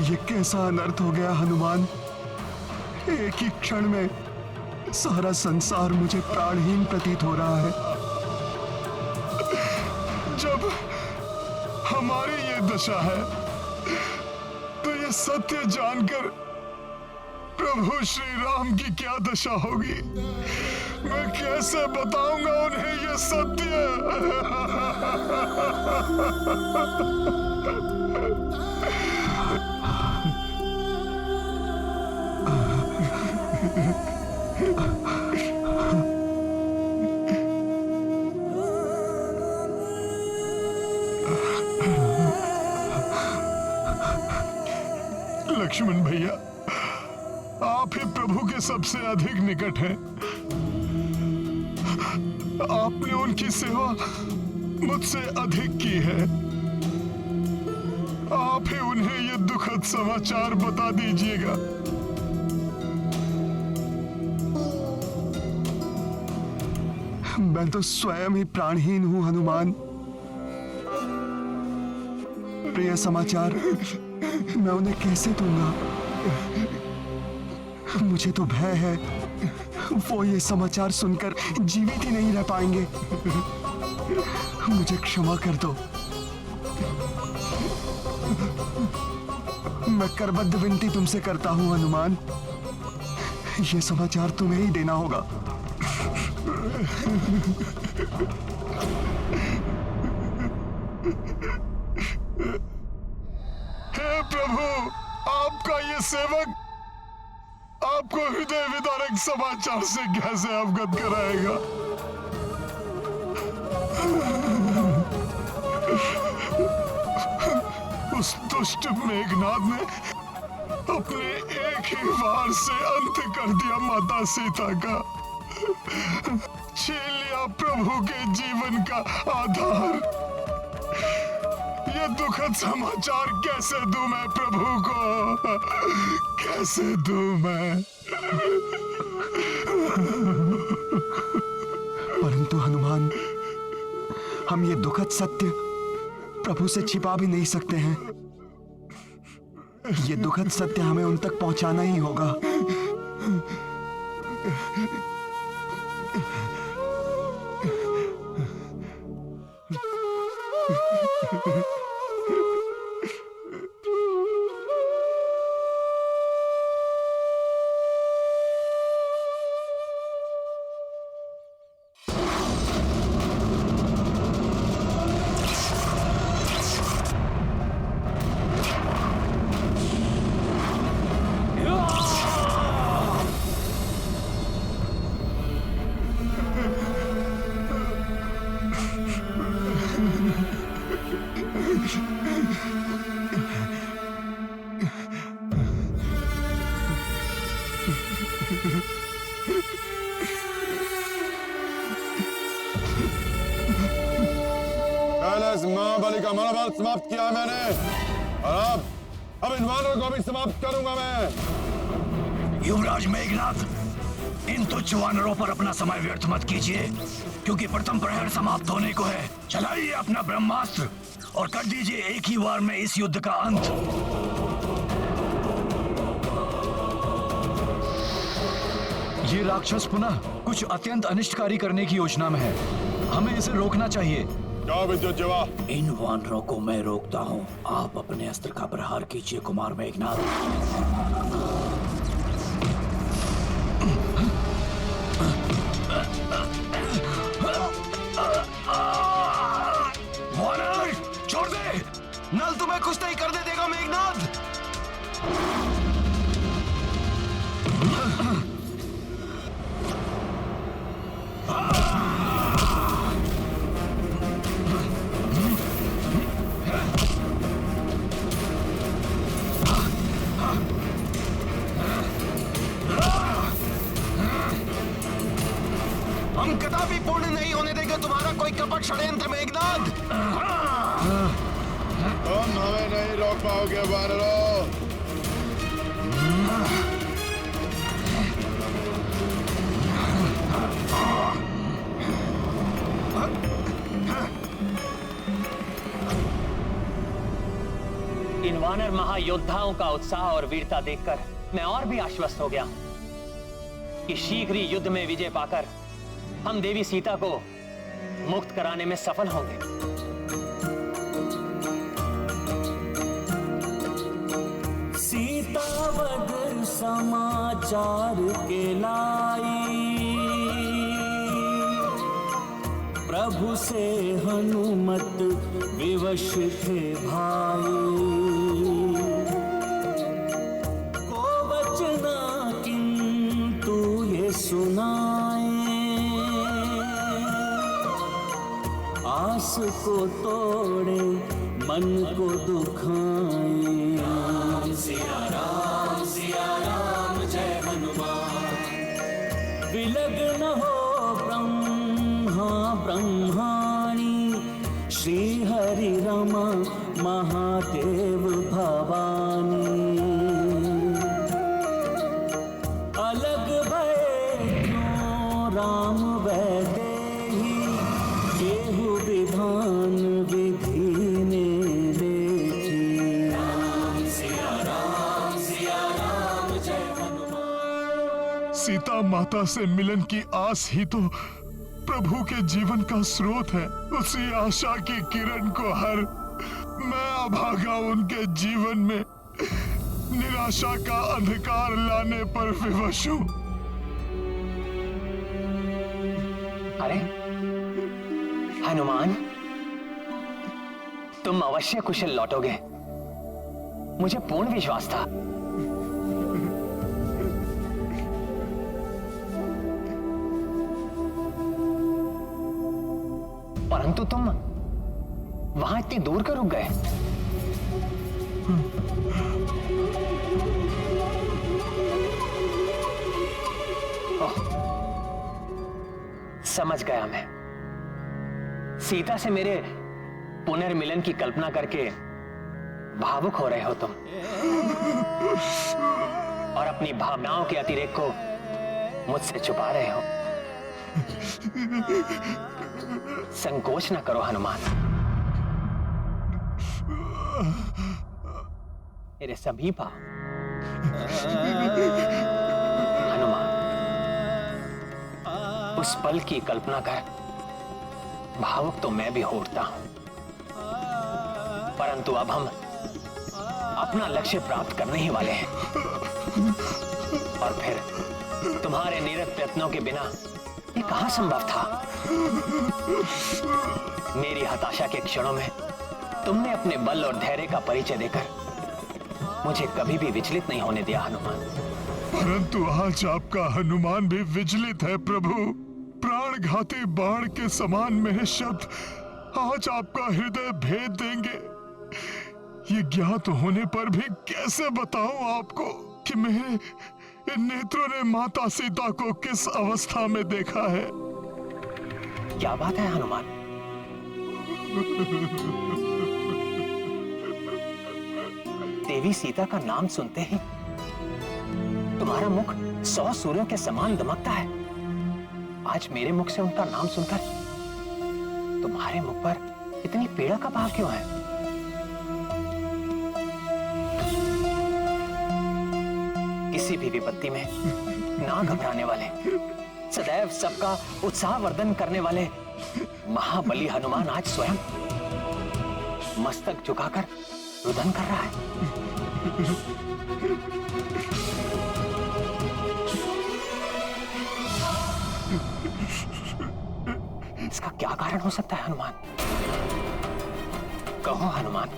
ये कैसा अनर्थ हो गया हनुमान। एक ही क्षण में सारा संसार मुझे प्राणहीन प्रतीत हो रहा है। जब हमारी ये दशा है तो ये सत्य जानकर प्रभु श्री राम की क्या दशा होगी। मैं कैसे बताऊंगा उन्हें ये सत्य। लक्ष्मण भैया, आप ही प्रभु के सबसे अधिक निकट हैं। आपने उनकी सेवा मुझसे अधिक की है। आप ही उन्हें ये दुखद समाचार बता दीजिएगा। मैं तो स्वयं ही प्राणहीन हूं हनुमान। प्रिय समाचार मैं उन्हें कैसे दूंगा। मुझे तो भय है वो ये समाचार सुनकर जीवित ही नहीं रह पाएंगे। मुझे क्षमा कर दो। मैं करबद्ध विनती तुमसे करता हूं हनुमान, ये समाचार तुम्हें ही देना होगा। हे प्रभु, आपका ये सेवक आपको हृदय विदारक समाचार से कैसे अवगत कराएगा। उस दुष्ट मेघनाद ने अपने एक ही वार से अंत कर दिया माता सीता का, छीन लिया प्रभु के जीवन का आधार। ये दुखद समाचार कैसे दूं मैं प्रभु को, कैसे दूं मैं। परंतु हनुमान, हम ये दुखद सत्य प्रभु से छिपा भी नहीं सकते हैं। ये दुखद सत्य हमें उन तक पहुंचाना ही होगा। महाबली का मनोबल समाप्त किया मैंने, और अब इन वानरों को भी समाप्त करूंगा मैं। युवराज मेघनाथ, इन तुच्छ वानरों पर अपना समय व्यर्थ मत कीजिए, क्योंकि प्रथम प्रहर समाप्त होने को है। चलाइए अपना ब्रह्मास्त्र और कर दीजिए एक ही वार में इस युद्ध का अंत। ये राक्षस पुनः कुछ अत्यंत अनिष्टकारी करने की योजना में है। हमें इसे रोकना चाहिए। क्या विद्युत जीवा? इन वानरों को मैं रोकता हूँ। आप अपने अस्त्र का प्रहार कीजिए कुमार मेघनाथ। वानर छोड़ दे। नल तुम्हें कुछ नहीं करने देगा मेघनाथ। हम कदापि पूर्ण नहीं होने देंगे तुम्हारा कोई कपट षड्यंत्र मेघनाथ। तुम हमें नहीं रोक पाओगे वानरों। इन वानर महायोद्धाओं का उत्साह और वीरता देखकर मैं और भी आश्वस्त हो गया हूं कि शीघ्र ही युद्ध में विजय पाकर हम देवी सीता को मुक्त कराने में सफल होंगे। सीतावद समाचार के लाई, प्रभु से हनुमत विवश थे भाई। को बचना किंतु ये सुनाए, आस को तोड़े मन को दुखाए। सिया राम जय हनुमान। विलग्न हो ब्रह्मा ब्रह्माणी, श्री हरि रमा महादेव भवानी। अलग भय क्यों राम वैदेही, केहू विधान विधि ने देखी। सिया राम जय हनुमान। सीता माता से मिलन की आस ही तो प्रभु के जीवन का स्रोत है। उसी आशा की किरण को हर मैं अभागा उनके जीवन में निराशा का अंधकार लाने पर विवश हूं। अरे हनुमान, तुम अवश्य कुशल लौटोगे, मुझे पूर्ण विश्वास था। परंतु तुम वहां इतनी दूर क्यों रुक गए? ओह, समझ गया मैं। सीता से मेरे पुनर्मिलन की कल्पना करके भावुक हो रहे हो तुम, और अपनी भावनाओं के अतिरेक को मुझसे छुपा रहे हो। संकोच न करो हनुमान। मेरे समीप आओ। हनुमान, उस पल की कल्पना कर भावुक तो मैं भी होता हूं, परंतु अब हम अपना लक्ष्य प्राप्त करने ही वाले हैं, और फिर तुम्हारे निरत प्रयत्नों के बिना ये कहां संभव था। मेरी हताशा के क्षणों में तुमने अपने बल और धैर्य का परिचय देकर मुझे कभी भी विचलित नहीं होने दिया हनुमान। परंतु आज आपका हनुमान भी विचलित है प्रभु। प्राणघाती बाण के समान मेरे शब्द आज आपका हृदय भेद देंगे। ये ज्ञात होने पर भी कैसे बताऊं आपको कि मेरे इन नेत्रों ने माता सीता को किस अवस्था में देखा है। क्या बात है हनुमान? देवी सीता का नाम सुनते ही तुम्हारा मुख 100 सूर्यों के समान दमकता है। आज मेरे मुख से उनका नाम सुनकर तुम्हारे मुख पर इतनी पीड़ा का भाव क्यों है? किसी भी विपत्ति में ना घबराने वाले, सदैव सबका उत्साह वर्धन करने वाले महाबली हनुमान आज स्वयं मस्तक झुकाकर रुदन कर रहा है। इसका क्या कारण हो सकता है हनुमान? कहो हनुमान,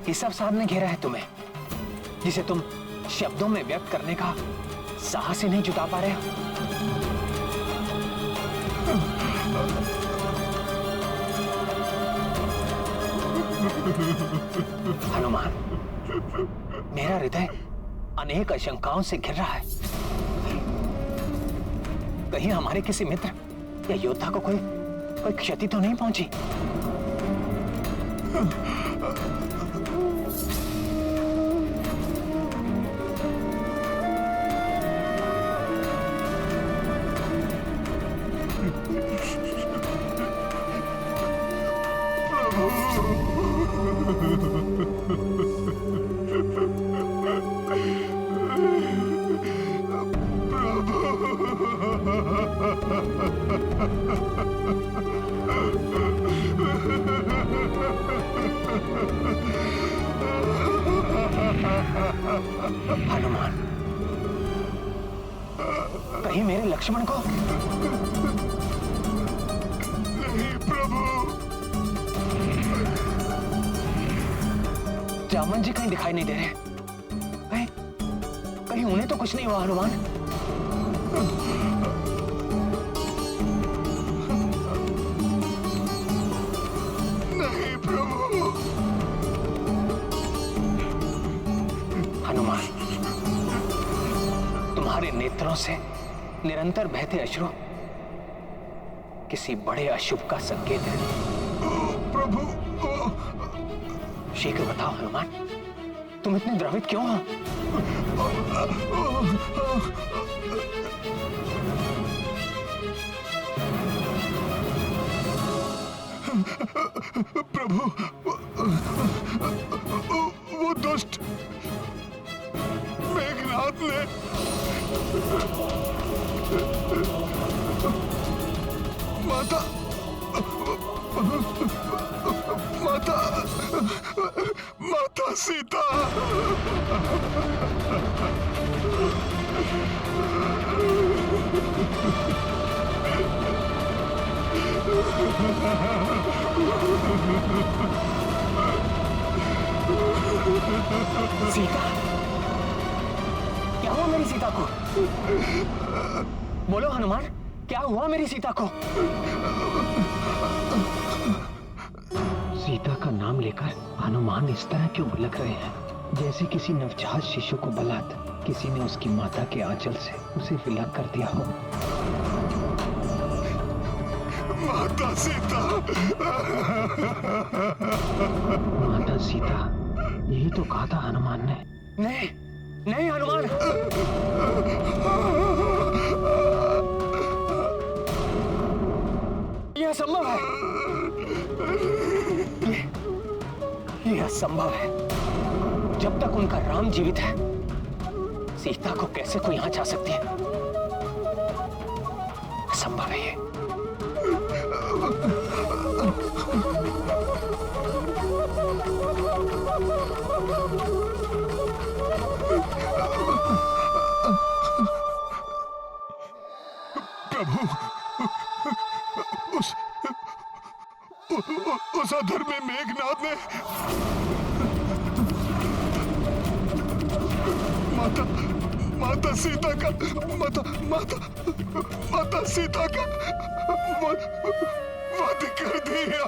ये सब सामने घेरा है तुम्हें, जिसे तुम शब्दों में व्यक्त करने का साहस ही नहीं जुटा पा रहे हो। हनुमान, मेरा हृदय अनेक आशंकाओं से घिर रहा है। कहीं हमारे किसी मित्र या योद्धा को कोई क्षति तो नहीं पहुंची? हनुमान, कहीं मेरे लक्ष्मण को? नहीं प्रभु। जामन जी कहीं दिखाई नहीं दे रहे। कहीं उन्हें तो कुछ नहीं हुआ हनुमान? नहीं प्रभु। हनुमान, तुम्हारे नेत्रों से निरंतर बहते अश्रु किसी बड़े अशुभ का संकेत है। प्रभु, शीघ्र बताओ हनुमान, तुम इतने द्रवित क्यों हो? प्रभु, वो दुष्ट मेघनाथ ने माता माता माता सीता सीता? क्या हुआ मेरी सीता को? बोलो हनुमान, क्या हुआ मेरी सीता को? सीता का नाम लेकर हनुमान इस तरह क्यों भुलक रहे हैं, जैसे किसी नवजात शिशु को बलात् किसी ने उसकी माता के आंचल से उसे विलग कर दिया हो। माता सीता, माता सीता, यही तो कहा था हनुमान ने। नहीं नहीं हनुमान, यह असंभव है। यह असंभव है। जब तक उनका राम जीवित है, सीता को कैसे कोई यहां जा सकती है? असंभव है ये। प्रभु, उस अधर्मी मेघनाथ ने माता सीता का माता सीता का वध कर दिया।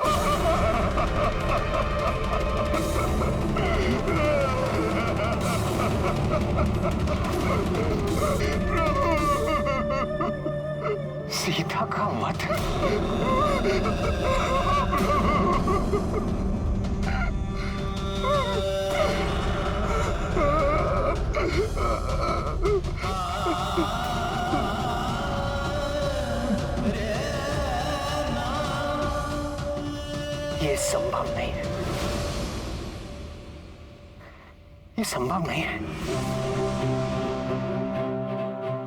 सीता का वध? ये संभव नहीं है। ये संभव नहीं है।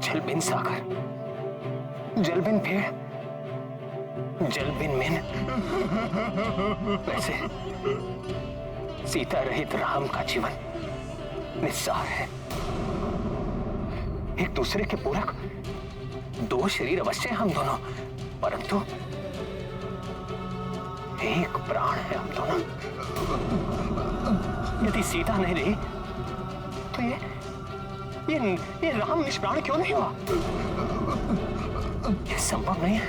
जल बिन सागर, जल बिन पेड़, जल बिन मेन। वैसे सीता रहित राम का जीवन निस्सार है। एक दूसरे के पूरक दो शरीर अवश्य हम दोनों, परंतु एक प्राण है हम दोनों। यदि सीता नहीं रही तो ये राम निष्प्राण क्यों नहीं हुआ? ये संभव नहीं है।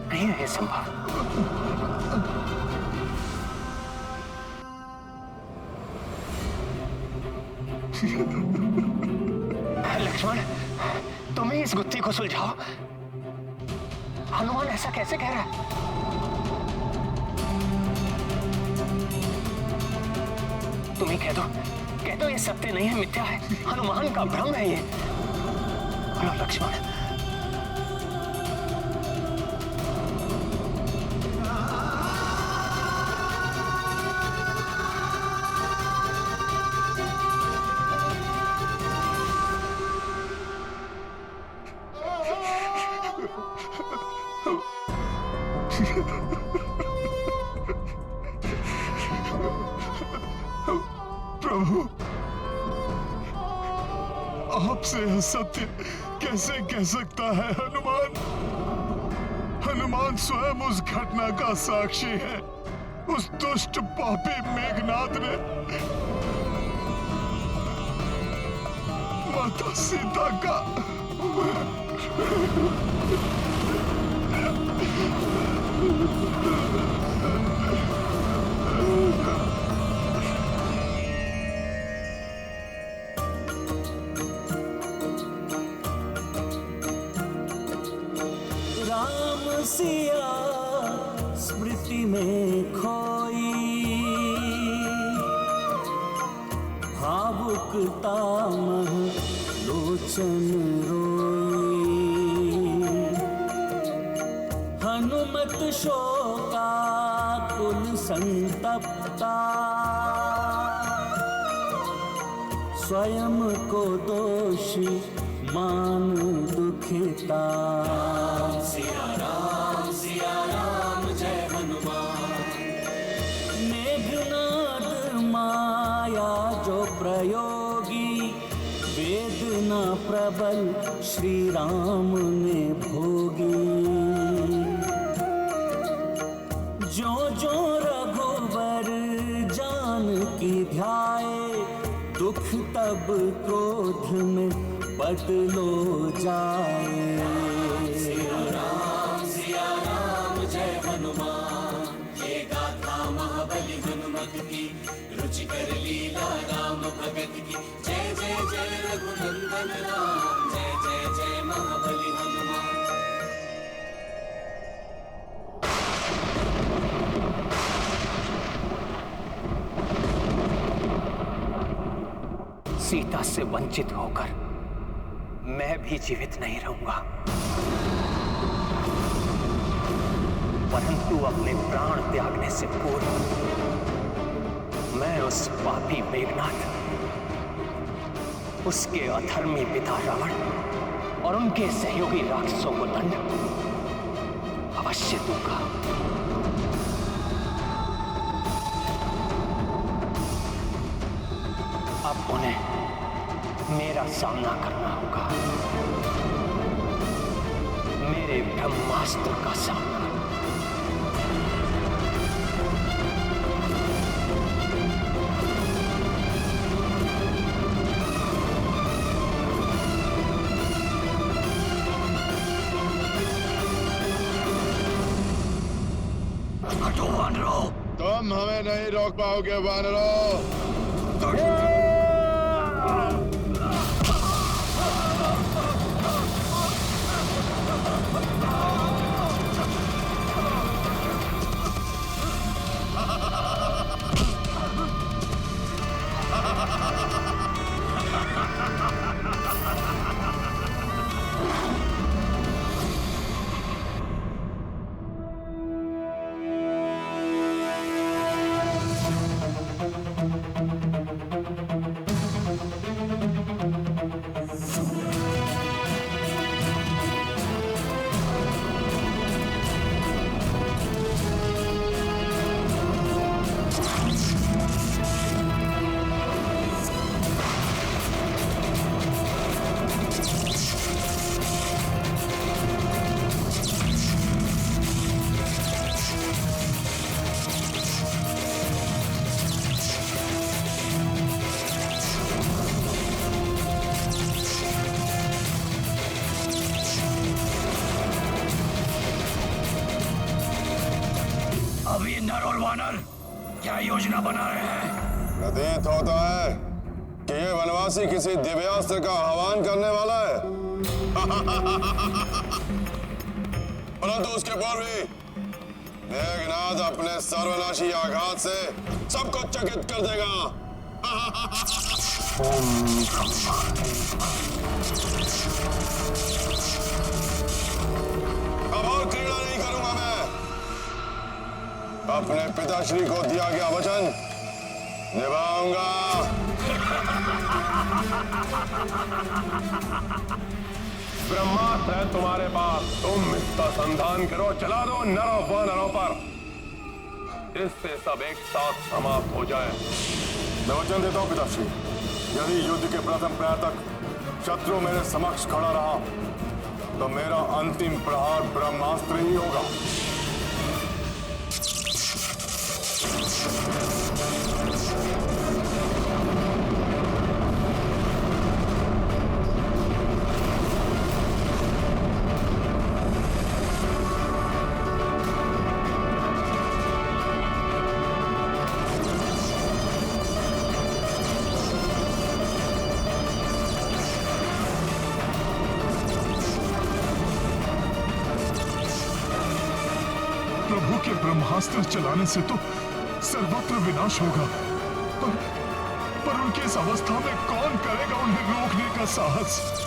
नहीं है ये संभव। लक्ष्मण, तुम ही इस गुत्थी को सुलझाओ। हनुमान ऐसा कैसे कह रहा है? तुम ही कह दो ये सत्य नहीं है, मिथ्या है, हनुमान का भ्रम है ये। बोलो लक्ष्मण। प्रभु, आपसे यह सत्य कैसे कह सकता है हनुमान? हनुमान स्वयं उस घटना का साक्षी है। उस दुष्ट पापी मेघनाद ने माता सीता का राम सिया स्मृति में खोई, भावुकता मह लोचन रोई। हनुमत शोका कुल संतप्ता, स्वयं को दोषी मान दुखिता। सिया राम जय हनुमान। मेघनाद माया जो प्रयोगी, वेदना प्रबल श्री राम ने भोगी। जो जो रघुवर जानकी ध्याए, दुख तब क्रोध में बदलो जाए। सिया राम जय हनुमान। ये गाथा महाबली हनुमत की, रुचि कर लीला राम भगत की। जय जय जय रघुनंदन राम, जय जय जय महाबली हनुमान। सीता से वंचित होकर मैं भी जीवित नहीं रहूंगा, परंतु अपने प्राण त्यागने से पूर्व मैं उस पापी मेघनाद, उसके अधर्मी पिता रावण और उनके सहयोगी राक्षसों को दंड अवश्य दूंगा। अब उन्हें मेरा सामना करना होगा, मेरे ब्रह्मास्त्र का सामना। हटो वानरों! तुम हमें नहीं रोक पाओगे वानरों। अब ये नर और वानर क्या योजना बना रहे हैं? प्रतीत होता है कि ये वनवासी किसी दिव्यास्त्र का आह्वान करने वाला है। परंतु उसके पूर्व ही मेघनाद अपने सर्वनाशी आघात से सबको चकित कर देगा। अब और क्रीड़ा नहीं करूंगा मैं। अपने पिताश्री को दिया गया वचन निभाऊंगा। ब्रह्मास्त्र है तुम्हारे पास, तुम इसका संधान करो, चला दो नरों वानरों पर, इससे सब एक साथ समाप्त हो जाए। मैं वचन देता हूं पिताश्री, यदि युद्ध के प्रथम प्रहर तक शत्रु मेरे समक्ष खड़ा रहा तो मेरा अंतिम प्रहार ब्रह्मास्त्र ही होगा। प्रभु के ब्रह्मास्त्र चलाने से तो सर्वत्र विनाश होगा, पर उनकी इस अवस्था में कौन करेगा उन्हें रोकने का साहस?